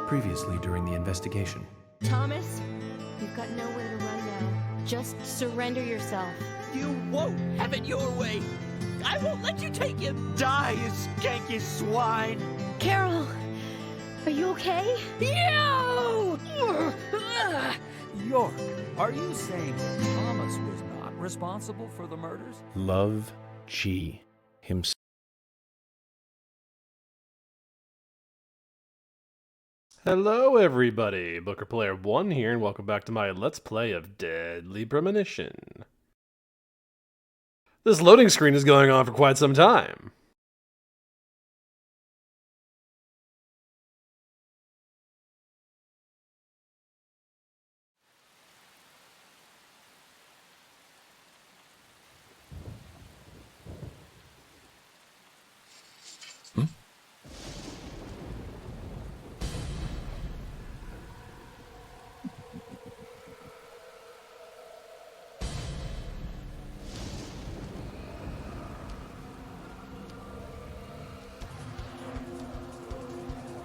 Previously during the investigation. Thomas, you've got nowhere to run now. Just surrender yourself. You won't have it your way. I won't let you take him. Die, you skanky swine. Carol, are you okay? You! York, are you saying Thomas was not responsible for the murders? Love G himself. Hello everybody, Booker Player 1 here, and welcome back to my Let's Play of Deadly Premonition. This loading screen is going on for quite some time.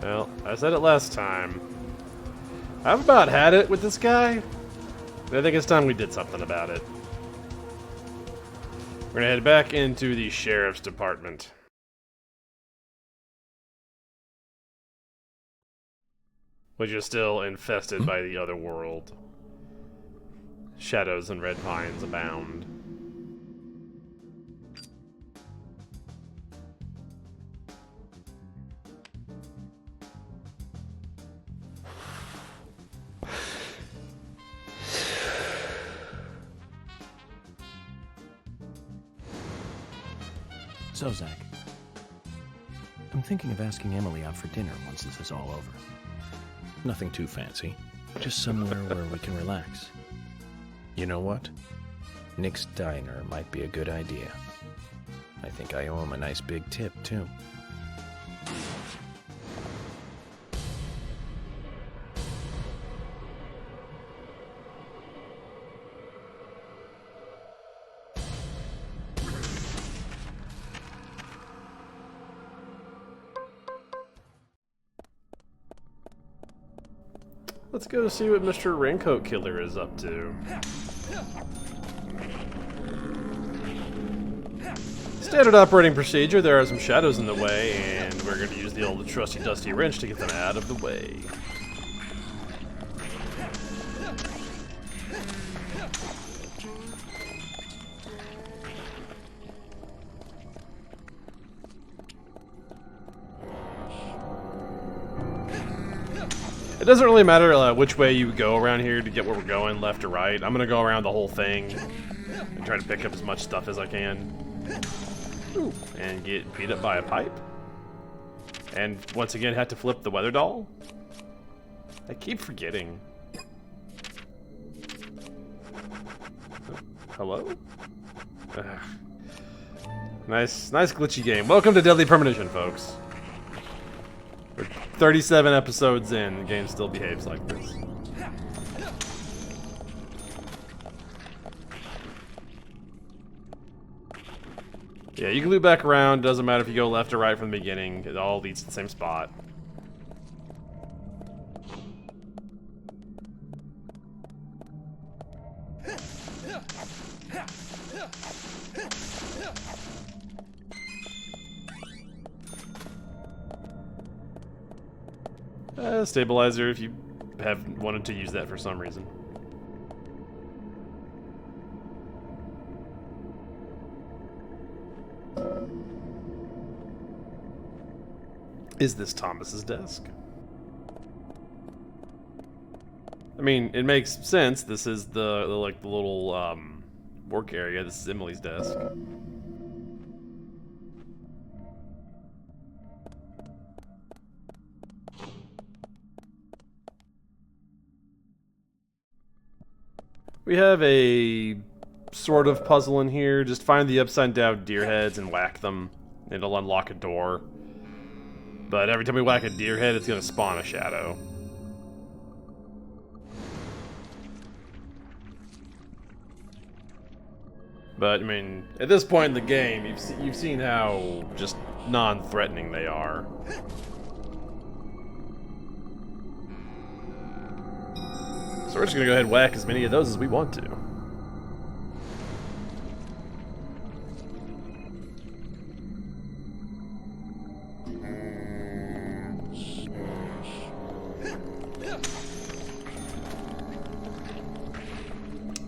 Well, I said it last time. I've about had it with this guy. I think it's time we did something about it. We're gonna head back into the sheriff's department. Which is still infested by the other world. Shadows and red pines abound. So, Zach, I'm thinking of asking Emily out for dinner once this is all over. Nothing too fancy, just somewhere where we can relax. You know what? Nick's Diner might be a good idea. I think I owe him a nice big tip, too. Let's go see what Mr. Raincoat Killer is up to. Standard operating procedure, there are some shadows in the way, and we're going to use the old trusty dusty wrench to get them out of the way. It doesn't really matter which way you go around here to get where we're going, left or right. I'm gonna go around the whole thing and try to pick up as much stuff as I can. Ooh, and get beat up by a pipe. And once again, have to flip the weather doll. I keep forgetting. Hello? Ugh. Nice glitchy game. Welcome to Deadly Premonition, folks. We're 37 episodes in, the game still behaves like this. Yeah, you can loop back around, doesn't matter if you go left or right from the beginning, it all leads to the same spot. Stabilizer if you have wanted to use that for some reason. Is this Thomas's desk? I mean, it makes sense. This is the little work area. This is Emily's desk. We have a sort of puzzle in here. Just find the upside down deer heads and whack them. It'll unlock a door. But every time we whack a deer head, it's going to spawn a shadow. But, I mean, at this point in the game, you've seen how just non-threatening they are. So we're just gonna go ahead and whack as many of those as we want to.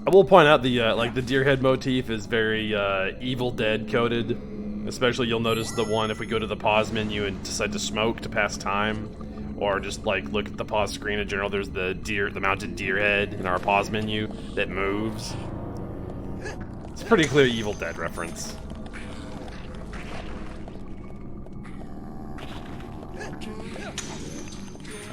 I will point out the like the deer head motif is very Evil Dead coded. Especially, you'll notice the one if we go to the pause menu and decide to smoke to pass time, or just like look at the pause screen in general. There's the mounted deer head in our pause menu that moves. It's a pretty clear Evil Dead reference.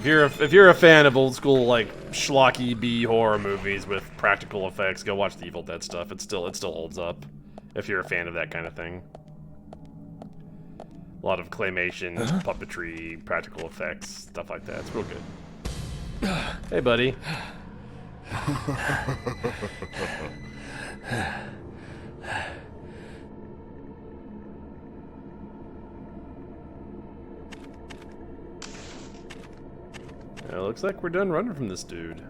If you're a fan of old school like schlocky B horror movies with practical effects, go watch the Evil Dead stuff. It still holds up. If you're a fan of that kind of thing. A lot of claymation, puppetry, practical effects, stuff like that. It's real good. Hey, buddy. It looks like we're done running from this dude.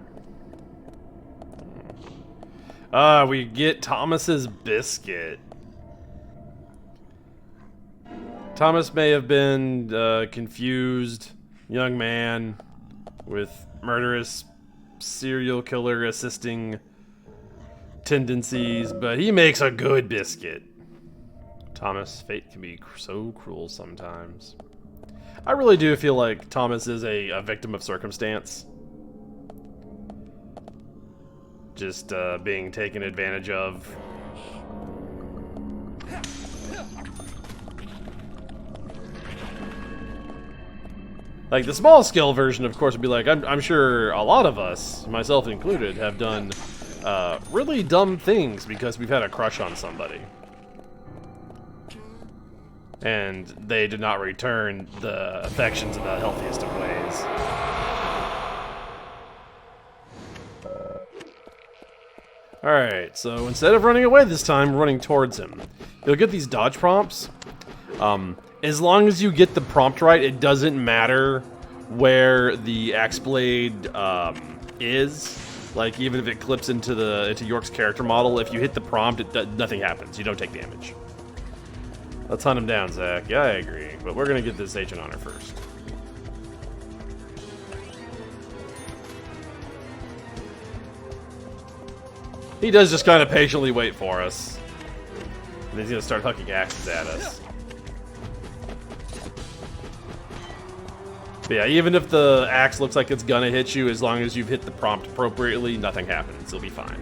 We get Thomas's biscuit. Thomas may have been confused young man with murderous serial killer assisting tendencies, but he makes a good biscuit. Thomas, fate can be so cruel sometimes. I really do feel like Thomas is a victim of circumstance. Just being taken advantage of. Like, the small-scale version, of course, would be like, I'm sure a lot of us, myself included, have done really dumb things because we've had a crush on somebody. And they did not return the affections in the healthiest of ways. Alright, so instead of running away this time, we're running towards him. You'll get these dodge prompts. As long as you get the prompt right, it doesn't matter where the axe blade is. Like, even if it clips into York's character model, if you hit the prompt, nothing happens. You don't take damage. Let's hunt him down, Zach. Yeah, I agree. But we're gonna get this agent on her first. He does just kind of patiently wait for us. And he's gonna start hucking axes at us. But yeah, even if the axe looks like it's gonna hit you, as long as you've hit the prompt appropriately, nothing happens. You'll be fine.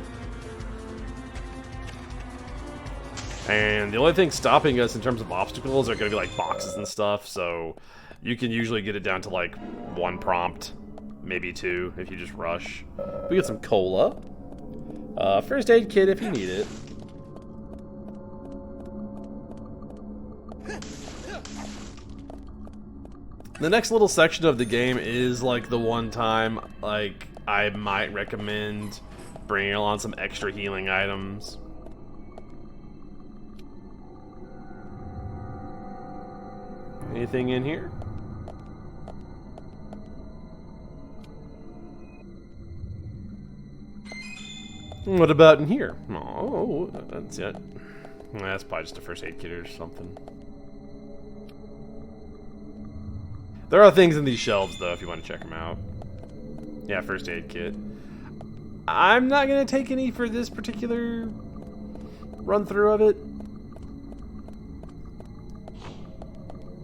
And the only thing stopping us in terms of obstacles are gonna be like boxes and stuff, so you can usually get it down to like one prompt, maybe two, if you just rush. We get some cola. First aid kit if you need it. The next little section of the game is like the one time like I might recommend bringing along some extra healing items. Anything in here? What about in here? Oh, that's it. That's probably just a first aid kit or something. There are things in these shelves, though, if you want to check them out. Yeah, first aid kit. I'm not going to take any for this particular run-through of it.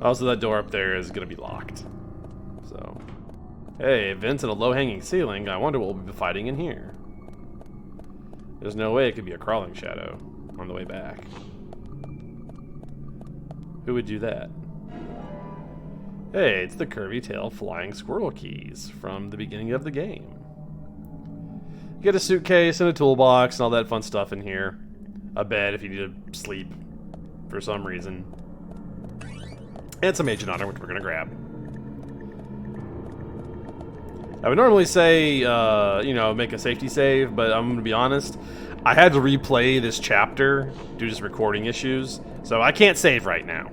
Also, that door up there is going to be locked. So, hey, vents and a low-hanging ceiling. I wonder what we'll be fighting in here. There's no way it could be a crawling shadow on the way back. Who would do that? Hey, it's the curvy tail flying squirrel keys from the beginning of the game. You get a suitcase and a toolbox and all that fun stuff in here. A bed if you need to sleep for some reason. And some agent honor, which we're gonna grab. I would normally say, you know, make a safety save, but I'm gonna be honest. I had to replay this chapter due to recording issues, so I can't save right now.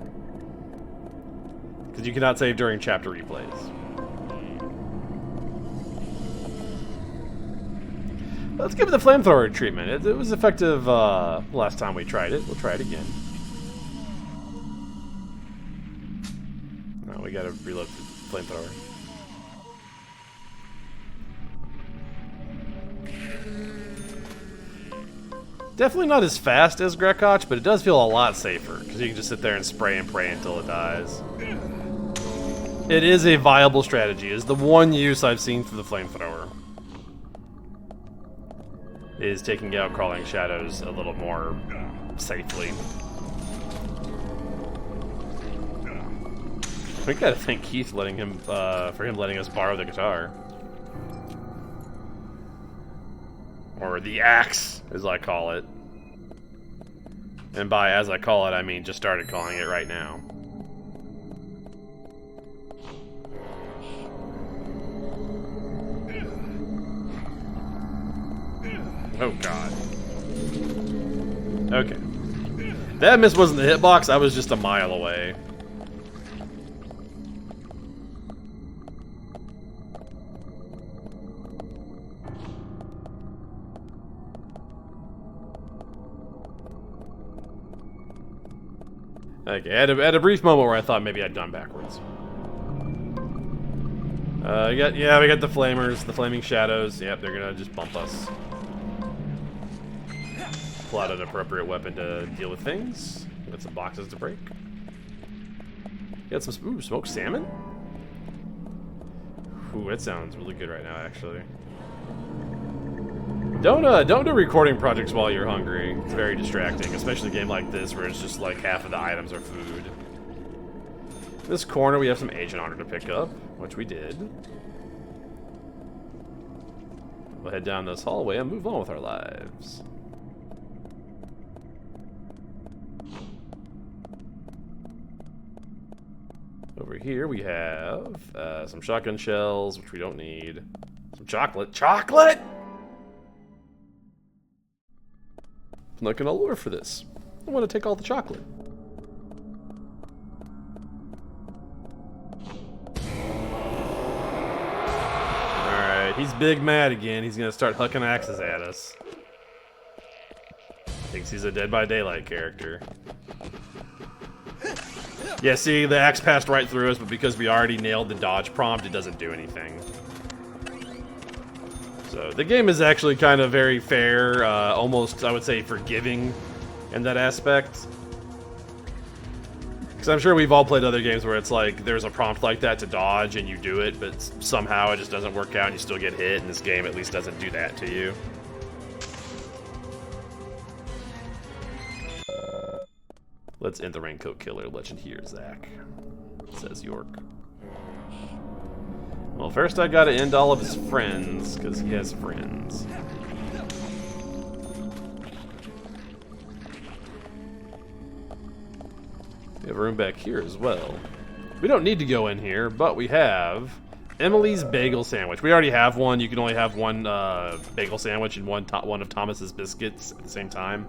Because you cannot save during chapter replays. Let's give it the flamethrower treatment. It was effective last time we tried it. We'll try it again. No, we gotta reload the flamethrower. Definitely not as fast as Grekkoch, but it does feel a lot safer, because you can just sit there and spray and pray until it dies. It is a viable strategy. It's the one use I've seen for the flamethrower. Is taking out crawling shadows a little more safely. We gotta thank Keith letting him for him letting us borrow the guitar. Or the axe, as I call it. And by as I call it, I mean just started calling it right now. Oh god. Okay. That miss wasn't the hitbox, I was just a mile away. Okay, I had a brief moment where I thought maybe I'd gone backwards. We got the flamers, the flaming shadows. Yep, they're gonna just bump us. Pull out an appropriate weapon to deal with things. Got some boxes to break. Got some smoked salmon. Ooh, that sounds really good right now, actually. Don't do recording projects while you're hungry. It's very distracting, especially a game like this where it's just like half of the items are food. In this corner we have some agent honor to pick up, which we did. We'll head down this hallway and move on with our lives. Over here we have some shotgun shells, which we don't need. Some chocolate. Chocolate! I'm not gonna lure for this. I want to take all the chocolate. Alright, he's big mad again. He's gonna start hucking axes at us. Thinks he's a Dead by Daylight character. Yeah, see, the axe passed right through us, but because we already nailed the dodge prompt, it doesn't do anything. So, the game is actually kind of very fair, almost, I would say, forgiving in that aspect. Because I'm sure we've all played other games where it's like, there's a prompt like that to dodge, and you do it, but somehow it just doesn't work out, and you still get hit, and this game at least doesn't do that to you. Let's end the Raincoat Killer legend here, Zach, says York. Well, first I gotta end all of his friends, because he has friends. We have a room back here as well. We don't need to go in here, but we have Emily's Bagel Sandwich. We already have one. You can only have one bagel sandwich and one of Thomas's biscuits at the same time.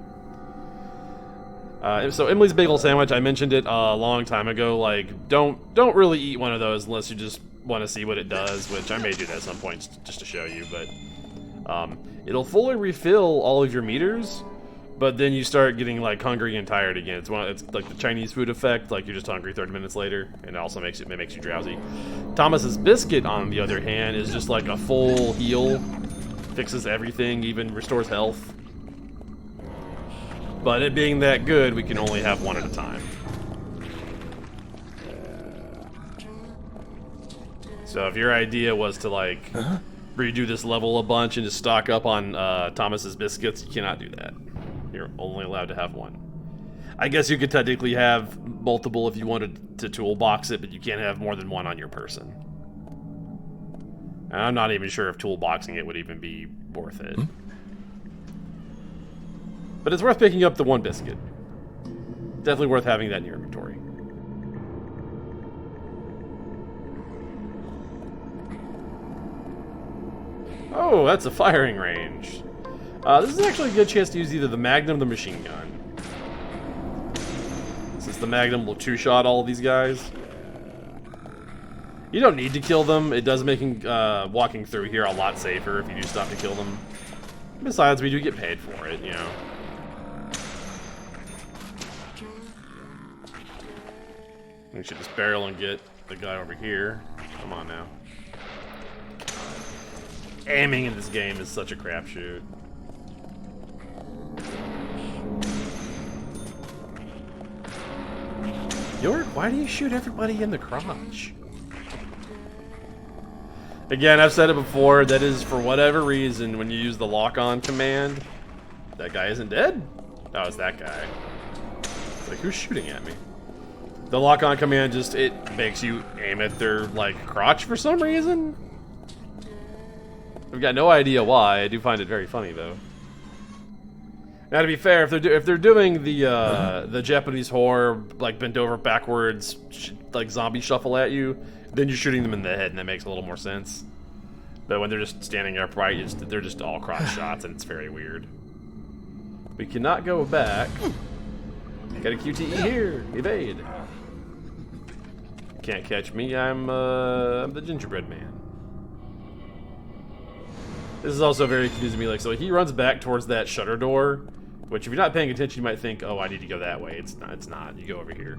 So Emily's Bagel Sandwich, I mentioned it a long time ago. Like, don't really eat one of those unless you just want to see what it does, which I may do that at some point just to show you. But it'll fully refill all of your meters, but then you start getting like hungry and tired again. It's like the Chinese food effect. Like you're just hungry 30 minutes later, and it also makes you drowsy. Thomas's Biscuit, on the other hand, is just like a full heal, fixes everything, even restores health. But it being that good, we can only have one at a time. So if your idea was to like redo this level a bunch and just stock up on Thomas's Biscuits, you cannot do that. You're only allowed to have one. I guess you could technically have multiple if you wanted to toolbox it, but you can't have more than one on your person. And I'm not even sure if toolboxing it would even be worth it. But it's worth picking up the one biscuit. Definitely worth having that in your inventory. Oh, that's a firing range. This is actually a good chance to use either the Magnum or the machine gun. Since the Magnum will two-shot all of these guys. You don't need to kill them. It does make walking through here a lot safer if you do stop to kill them. Besides, we do get paid for it, you know. We should just barrel and get the guy over here. Come on now. Aiming in this game is such a crapshoot. York, why do you shoot everybody in the crotch? Again, I've said it before, that is for whatever reason, when you use the lock-on command, that guy isn't dead? Oh, it's that guy. It's like, who's shooting at me? The lock-on command just, it makes you aim at their, like, crotch for some reason? I've got no idea why. I do find it very funny, though. Now, to be fair, if they're doing the Japanese horror, like, bent over backwards, like, zombie shuffle at you, then you're shooting them in the head, and that makes a little more sense. But when they're just standing upright, they're just all crotch shots, and it's very weird. We cannot go back. Got a QTE here. Evade. Can't catch me. I'm the gingerbread man. This is also very confusing to me. Like, so he runs back towards that shutter door, which if you're not paying attention, you might think, oh, I need to go that way. It's not. It's not. You go over here.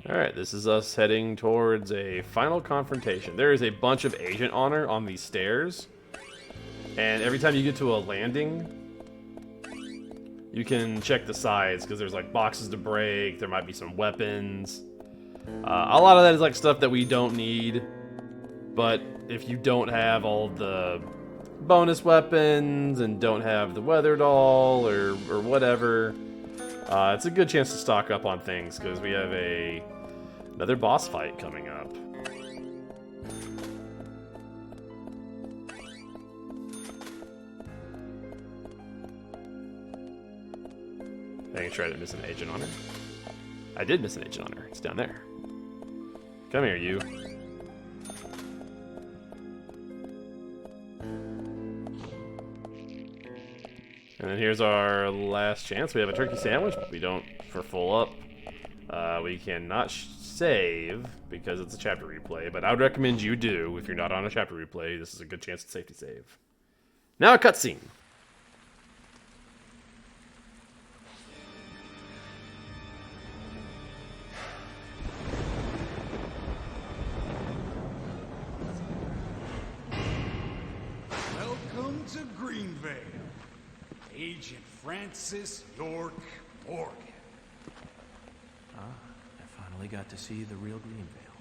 Alright, this is us heading towards a final confrontation. There is a bunch of agent honor on these stairs. And every time you get to a landing, you can check the sides, because there's like boxes to break, there might be some weapons. A lot of that is like stuff that we don't need. But if you don't have all the bonus weapons and don't have the weather doll or whatever, it's a good chance to stock up on things, because we have another boss fight coming up. I can try to miss an agent on her. I did miss an agent on her. It's down there. Come here, you. And then here's our last chance. We have a turkey sandwich, but we don't for full up. We cannot save because it's a chapter replay, but I would recommend you do if you're not on a chapter replay. This is a good chance to safety save. Now a cutscene. Welcome to Greenvale. Agent Francis York Morgan. Ah, I finally got to see the real Greenvale.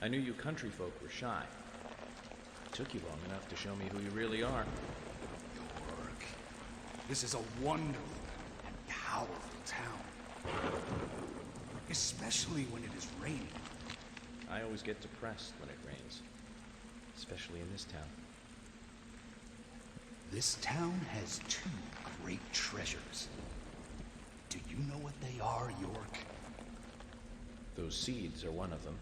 I knew you country folk were shy. It took you long enough to show me who you really are. York, this is a wonderful and powerful town. Especially when it is raining. I always get depressed when it rains. Especially in this town. This town has two great treasures. Do you know what they are, York? Those seeds are one of them.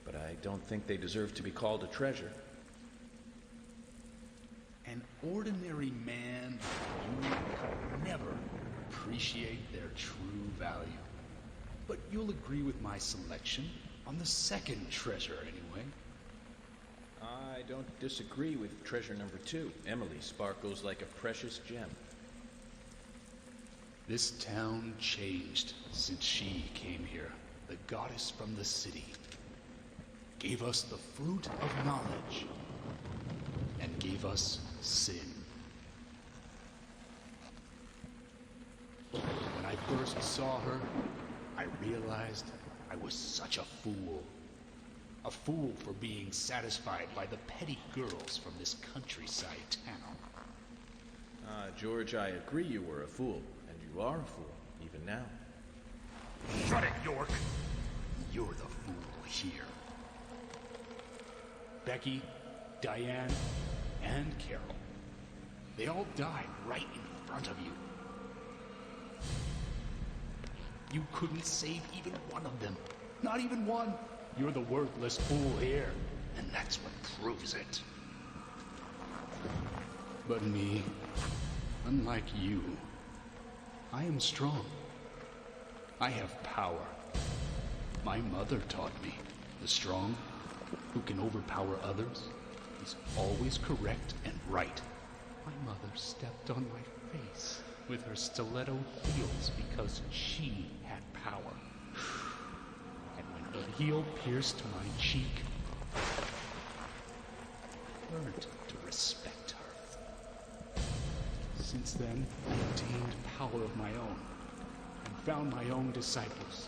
But I don't think they deserve to be called a treasure. An ordinary man like you could never appreciate their true value. But you'll agree with my selection on the second treasure anyway. I don't disagree with treasure number 2. Emily sparkles like a precious gem. This town changed since she came here. The goddess from the city gave us the fruit of knowledge and gave us sin. When I first saw her, I realized I was such a fool. A fool for being satisfied by the petty girls from this countryside town. George, I agree you were a fool. And you are a fool, even now. Shut it, York. You're the fool here. Becky, Diane, and Carol. They all died right in front of you. You couldn't save even one of them. Not even one. You're the worthless fool here, and that's what proves it. But me, unlike you, I am strong. I have power. My mother taught me. The strong, who can overpower others, is always correct and right. My mother stepped on my face with her stiletto heels because she had power. And when her heel pierced my cheek, I learned to respect her. Since then, I obtained power of my own and found my own disciples.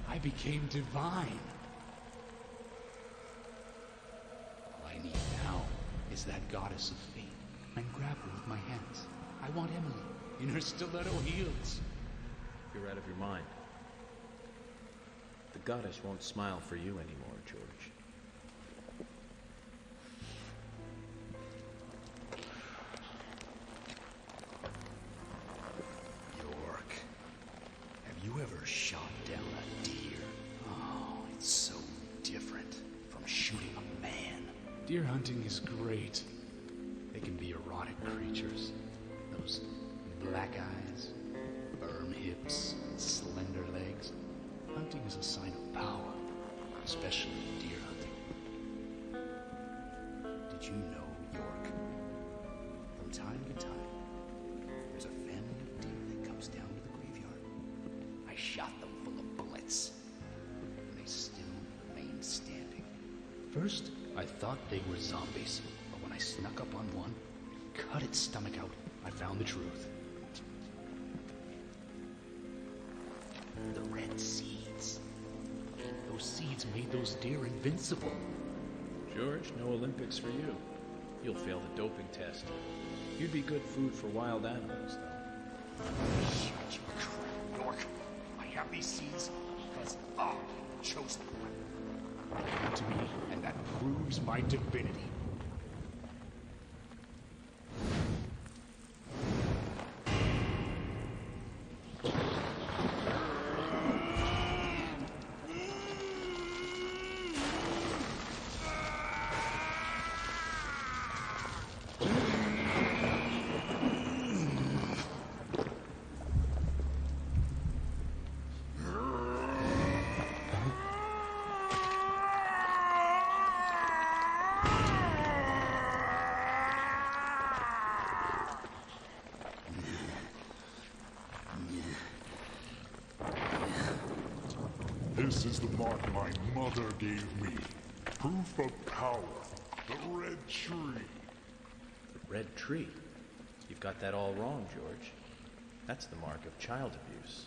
I became divine. All I need now is that goddess of fate, and grab her with my hands. I want Emily in her stiletto heels. You're out of your mind. The goddess won't smile for you anymore, George. York, have you ever shot down a deer? Oh, it's so different from shooting a man. Deer hunting is great. They can be erotic creatures. Those black eyes, firm hips, and slender legs. Hunting is a sign of power, especially deer hunting. Did you know, York, from time to time, there's a family of deer that comes down to the graveyard. I shot them full of bullets, and they still remain standing. First, I thought they were zombies, but when I snuck up on one, cut its stomach out, I found the truth. The red seeds. Those seeds made those deer invincible. George, no Olympics for you. You'll fail the doping test. You'd be good food for wild animals, though. Shut your crap, York. I have these seeds because I chose them. They came to me, and that proves my divinity. This is the mark my mother gave me. Proof of power. The red tree. The red tree? You've got that all wrong, George. That's the mark of child abuse.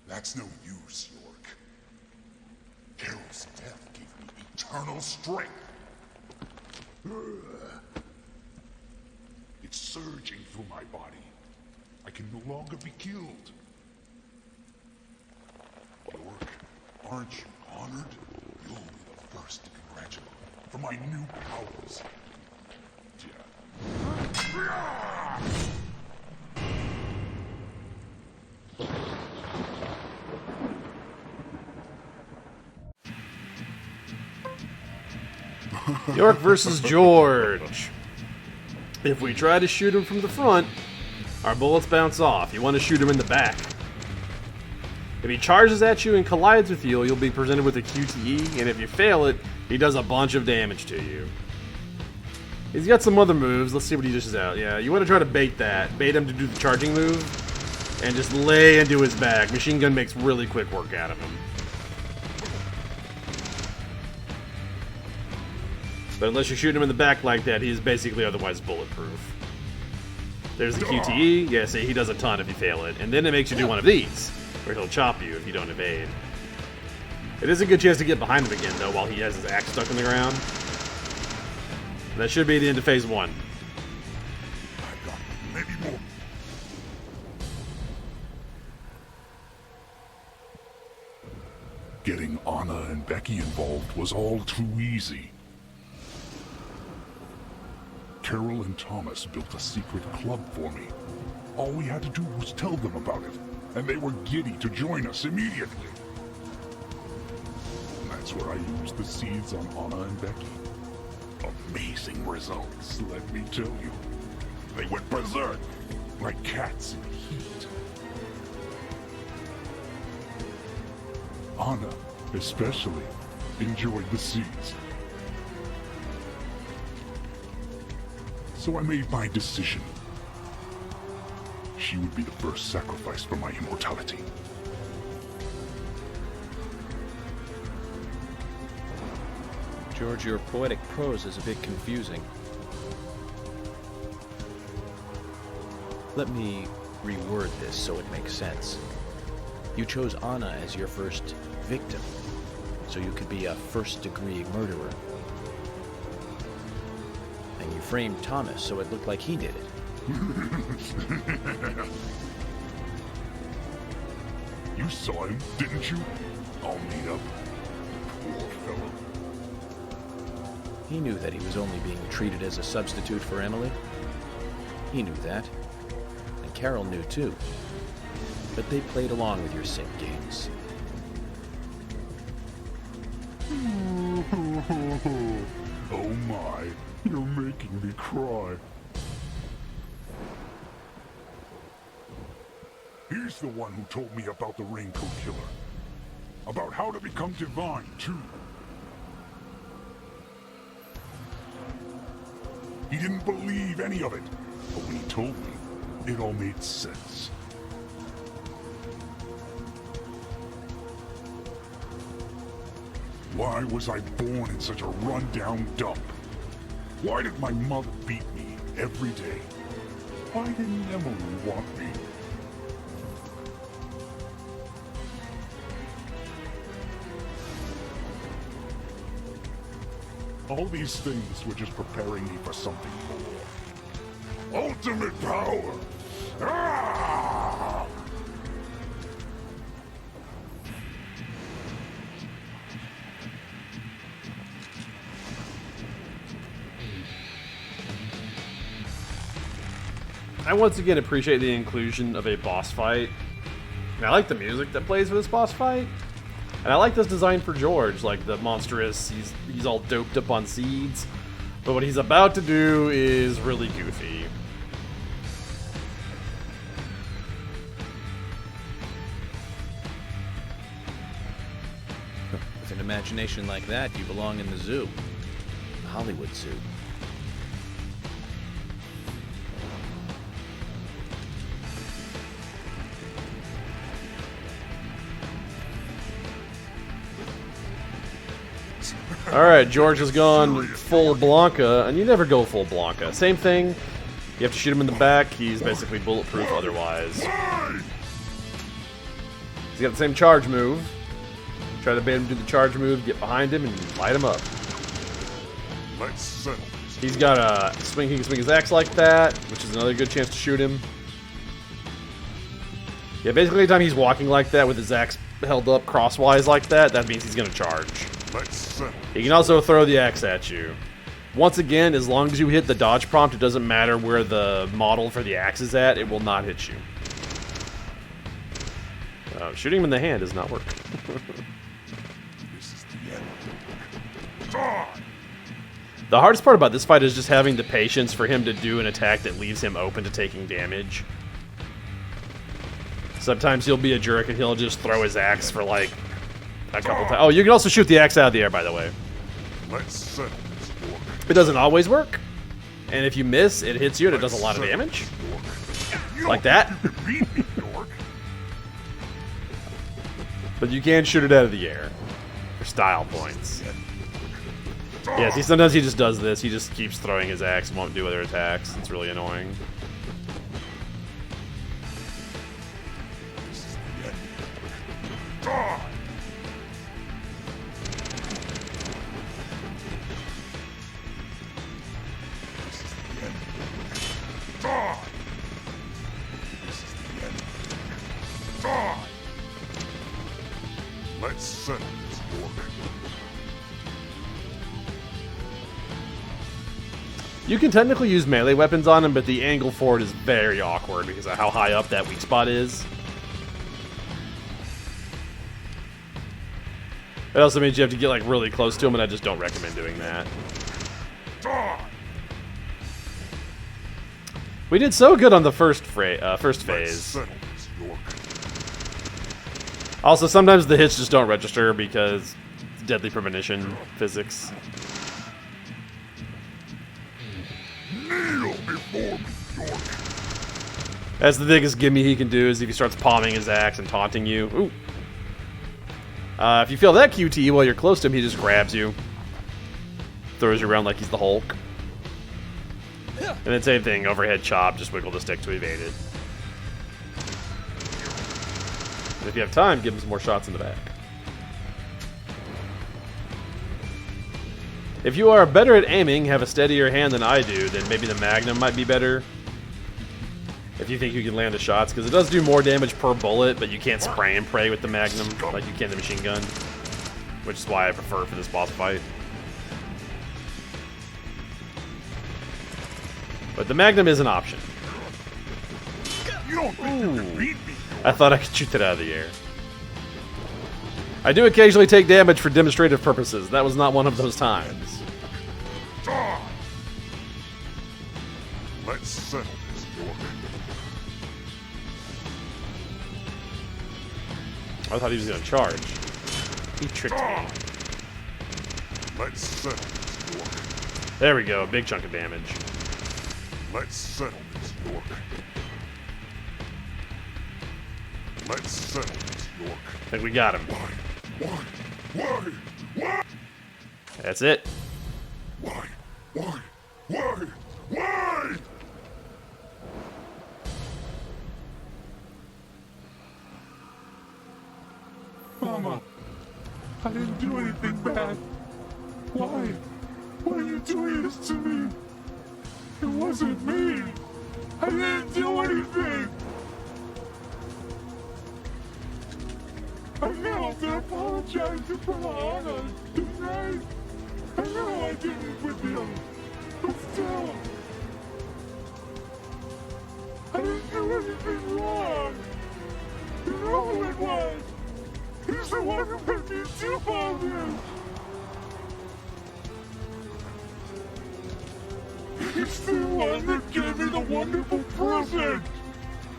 That's no use, York. Carol's death gave me eternal strength. It's surging through my body. I can no longer be killed. York, aren't you honored? You'll be the first to congratulate me for my new powers. York versus George. If we try to shoot him from the front, our bullets bounce off. You want to shoot him in the back. If he charges at you and collides with you, you'll be presented with a QTE, and if you fail it, he does a bunch of damage to you. He's got some other moves. Let's see what he dishes out. Yeah, you want to try to bait that. Bait him to do the charging move, and just lay into his back. Machine gun makes really quick work out of him. But unless you shoot him in the back like that, he is basically otherwise bulletproof. There's the QTE. Yeah, see, he does a ton if you fail it. And then it makes you do one of these, where he'll chop you if you don't evade. It is a good chance to get behind him again, though, while he has his axe stuck in the ground. And that should be the end of phase 1. I've got maybe more. Getting Anna and Becky involved was all too easy. Carol and Thomas built a secret club for me. All we had to do was tell them about it, and they were giddy to join us immediately. That That's where I used the seeds on Anna and Becky. Amazing results, let me tell you. They went berserk, like cats in heat. Anna, especially, enjoyed the seeds. So I made my decision. She would be the first sacrifice for my immortality. George, your poetic prose is a bit confusing. Let me reword this so it makes sense. You chose Anna as your first victim, so you could be a first-degree murderer. And you framed Thomas so it looked like he did it. You saw him, didn't you? All made up. Poor fellow. He knew that he was only being treated as a substitute for Emily. He knew that. And Carol knew too. But they played along with your sick games. Oh my, you're making me cry. He's the one who told me about the Raincoat Killer. About how to become divine, too. He didn't believe any of it, but when he told me, it all made sense. Why was I born in such a run-down dump? Why did my mother beat me every day? Why didn't Emily want me? All these things were just preparing me for something more. Ultimate power! Ah! I once again appreciate the inclusion of a boss fight. And I like the music that plays with this boss fight. And I like this design for George, like the monstrous, he's all doped up on seeds. But what he's about to do is really goofy. With an imagination like that, you belong in the zoo. The Hollywood Zoo. Alright, George has gone full Blanca, and you never go full Blanca. Same thing, you have to shoot him in the back, he's basically bulletproof otherwise. He's got the same charge move. Try to bait him to do the charge move, get behind him, and light him up. Let's settle this. He's got a swing, he can swing his axe like that, which is another good chance to shoot him. Yeah, basically anytime he's walking like that with his axe held up crosswise like that, that means he's gonna charge. Let's settle. He can also throw the axe at you. Once again, as long as you hit the dodge prompt, it doesn't matter where the model for the axe is at, it will not hit you. Shooting him in the hand does not work. This is the end. Die! The hardest part about this fight is just having the patience for him to do an attack that leaves him open to taking damage. Sometimes he'll be a jerk and he'll just throw his axe for like a couple times. Oh, you can also shoot the axe out of the air, by the way. Let's settle this, Dork. It doesn't always work. And if you miss, it hits you and it does a lot of damage. Like that. Beat me, Dork. But you can shoot it out of the air. For style points. Yeah, see, sometimes he just does this. He just keeps throwing his axe and won't do other attacks. It's really annoying. Die! This is the end. Die! This is the end. Die! Let's settle this, Dork. You can technically use melee weapons on him, but the angle for it is very awkward because of how high up that weak spot is. It also means you have to get like really close to him, and I just don't recommend doing that. We did so good on the first phase. Also, sometimes the hits just don't register because deadly premonition physics. Kneel before me, York. That's the biggest gimme he can do is if he starts palming his axe and taunting you. Ooh. If you feel that QT while you're close to him, he just grabs you. Throws you around like he's the Hulk. And then same thing, overhead chop, just wiggle the stick to evade it. And if you have time, give him some more shots in the back. If you are better at aiming, have a steadier hand than I do, then maybe the Magnum might be better. If you think you can land the shots, because it does do more damage per bullet, but you can't spray and pray with the Magnum like you can the machine gun. Which is why I prefer for this boss fight. But the Magnum is an option. You don't think you can beat me, I thought I could shoot that out of the air. I do occasionally take damage for demonstrative purposes. That was not one of those times. Let's settle this, York. I thought he was going to charge. He tricked me. Let's settle this, York. There we go, a big chunk of damage. Let's settle this, York. Let's settle this, York. I think we got him. Why? That's it. Why? Mama, I didn't do anything bad. Why? Why are you doing this to me? It wasn't me. I didn't do anything. I knelt and apologized for Anna tonight. I know I didn't with you, but still, I didn't do anything wrong. You know who it was. He's the one who made me do all this. He's the one that gave me the wonderful present,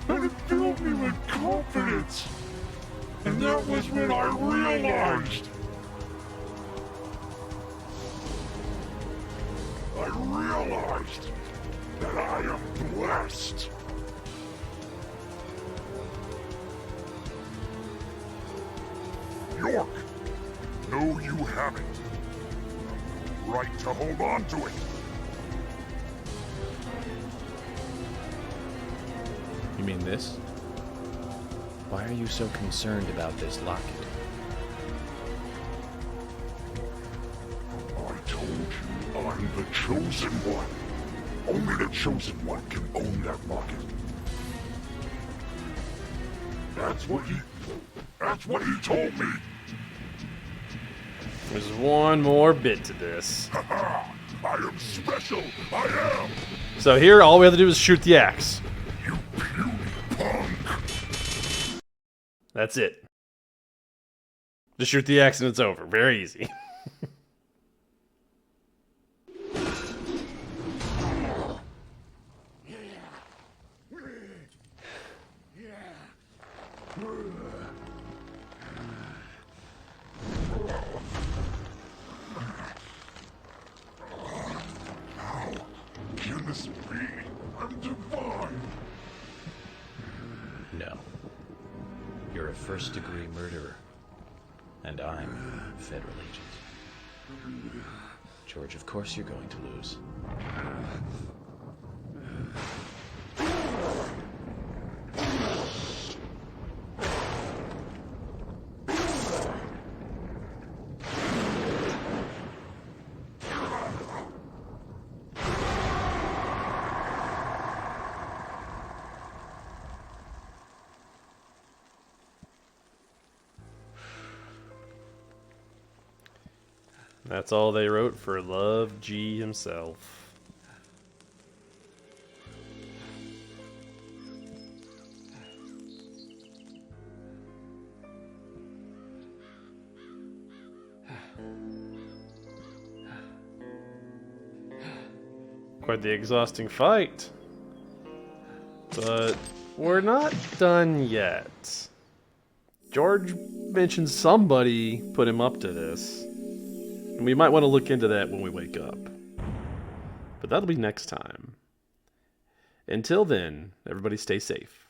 and it filled me with confidence. And that was when I realized. That I am blessed. York, no, you haven't. Right to hold on to it. You mean this? Why are you so concerned about this locket? I told you I'm the chosen one. Only the chosen one can own that locket. That's what he told me. There's one more bit to this. I am special. I am. So here, all we have to do is shoot the axe. You puny punk. That's it. Just shoot the axe and it's over. Very easy. Can this be? I'm divine. No. You're a first-degree murderer. And I'm a federal agent. George, of course you're going to lose. That's all they wrote for Love G himself. Quite the exhausting fight. But we're not done yet. George mentioned somebody put him up to this. And we might want to look into that when we wake up. But that'll be next time. Until then, everybody stay safe.